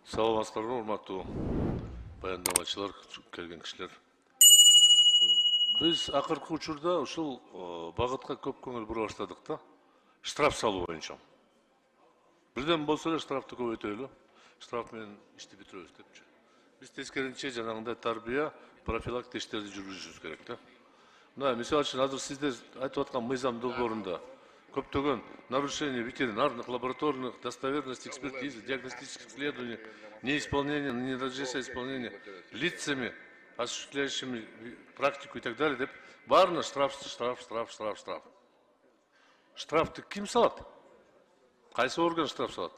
Саламатсыздарбы, урматтуу баяндамачылар, келген кишилер. Биз акыркы учурда ушул багытка көп көңүл бура баштадык да. Штраф салуу боюнча. Бирден болсо эле штрафты көбөйтөлү. Штраф менен ишти бүтүрөбүз депчи. Биз тескерисинче жанагындай тарбия, профилактика иштерди жүргүзүшүбүз керек да. Мына мисалы үчүн азыр сиздер айтып аткан мыйзам долбоорунда көптөгөн нарушение ветеринарных, лабораторных, достоверности, экспертизы, диагностических исследований, неисполнение, ненадлежащее исполнение лицами, осуществляющими практику и так далее, деп баарына штраф. Штрафты ким салат? Кайсы орган штраф салат?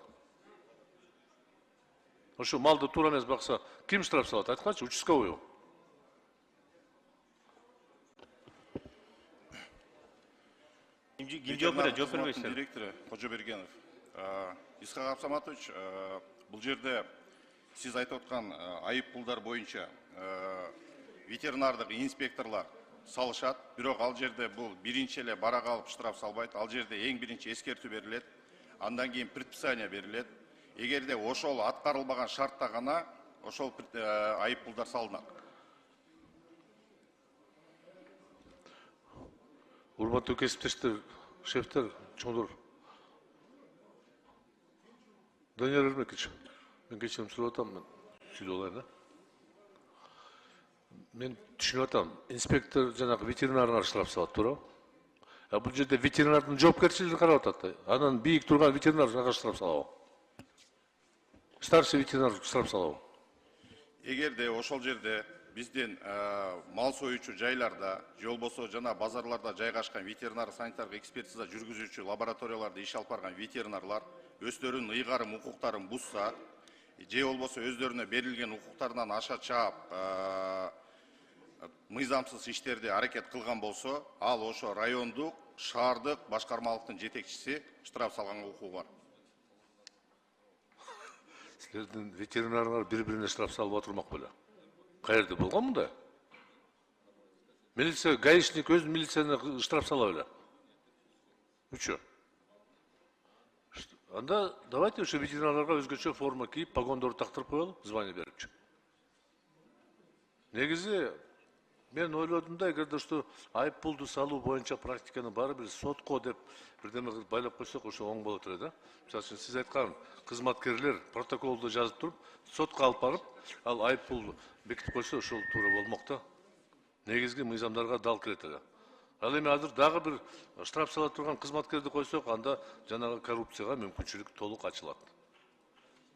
Ошо малды туура эмес бакса, ким штраф салат? Айткачы, участковый. Директоры Кожобергенов. Исхак Абсаматович, бұл жерде сіз айтып отқан айып пулдар боюнча ветеринардык инспекторлар салышат, бирок ал жерде бул биринчи эле бара калып штраф салбайт. Ал жерде эң биринчи эскертүү берилет, андан кийин предписание берилет. Эгерде ошол аткарылбаган шартта гана ошол айып пулдар салынат. Урматтуу кесиптештер, шефтер, чоңдор. Данияр Эрмекович, мен кечирим сурап атам, мен сүйлөп алайын, мен түшүнүп атам. Инспектор жанагы ветеринарына штраф салат, туурабы? Бул жерде ветеринардын жоопкерчилигин карап атат. Анан бийик турган ветеринар ага штраф салабы? Старший ветеринар штраф салабы? Эгерде ошол жерде бизден мал союучу жайларда, же болбосо жана базарларда жайгашкан ветеринар санитардык экспертиза жүргүзүүчү лабораторияларда иш алып барган ветеринарлар өздөрүнүн ыйгарым укуктарын бузса, же болбосо өздөрүнө берилген укуктарынан аша чаап мыйзамсыз иштерди аракет кылган болсо, ал ошо райондук, шаардык башкармалыктын жетекчиси штраф салганга укугу бар. Силердин ветеринарлар бири-бирине штраф салып отурмак беле? Каерде болгон мындай? Милиция, гаишник өз милицияны штраф сала беле? Үчөө. Анда давайте ошо ветеринарларга өзгөчө форма кийип, погондорду тактырып коелу, звание берипчи. Негизи мен ойлодум да, эгерде ошо айып пулду салуу боюнча практиканы баары бир сотко деп бирдеме кылып байлап койсок, ошо оң болот эле да. Мисалы үчүн сиз айткан кызматкерлер протоколду жазып туруп, сотко алып барып, ал айып пулду бекитип койсо, ошол туура болмок да. Негизги мыйзамдарга дал кирет эле. Ал эми азыр дагы бир штраф сала турган кызматкерди койсок, анда жанагы коррупцияга мүмкүнчүлүк толук ачылат.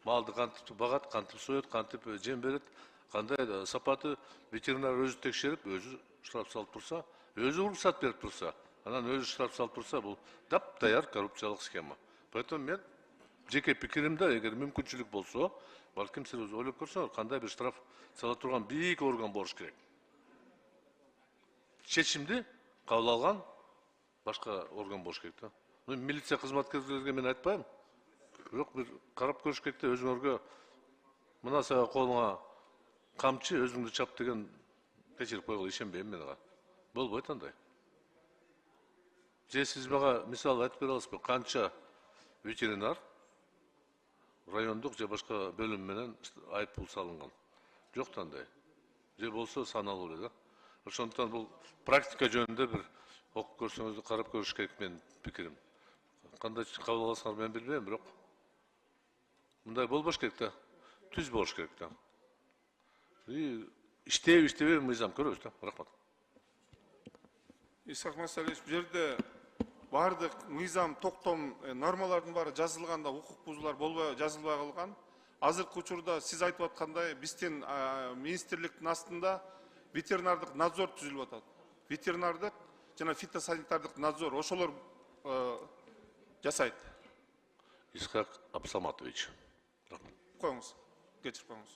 Малды кантип багат, кантип соет, кантип жем берет, кандай сапаты ветеринар өзү текшерип, өзү штраф салып турса, өзү уруксат берип турса, анан өзү штраф салып турса, бул таптаяр коррупциялык схема. Поэтому мен жеке пикиримде, эгер мүмкүнчүлүк болсо, балким сиз өзү ойлоп көрсөңөр, кандай бир штраф сала турган бийик орган болуш керек. Чечимди кабыл алган башка орган болуш керек да. Милиция кызматкерлерге мен айтпайм. Бирок бир карап көрүш керек да, өзүңөргө мына сага колуңа камчы, өзүңдү чап деген кечирип койгула, ишенбейм мен ага. Болбойт андай. Же сиз мага мисал айтып бере аласызбы, канча ветеринар райондук же башка бөлүм менен айып пул салынган? Жок да андай. Же болсо саналуу эле да. Ошондуктан бул практика жөнүндө бир окуп көрсөңүз, карап көрүш керек менин пикирим. Кандай кабыл аласыңар мен билбейм, бирок мындай болбош керек да. Түз болуш керек да. Иштейби, иштебейби мыйзам көрөбүз да. Рахмат. Исхак Масалевич, бул жерде бардык мыйзам, токтом, нормалардын баары жазылганда укук бузуулар болбой жазылбай калган. Азыркы учурда сиз айтып аткандай биздин министрликтин астында ветеринардык надзор түзүлүп атат. Ветеринардык жана фитосанитардык надзор ошолор жасайт. Исхак Абсаматович. Коюңуз, кечирип коюңуз.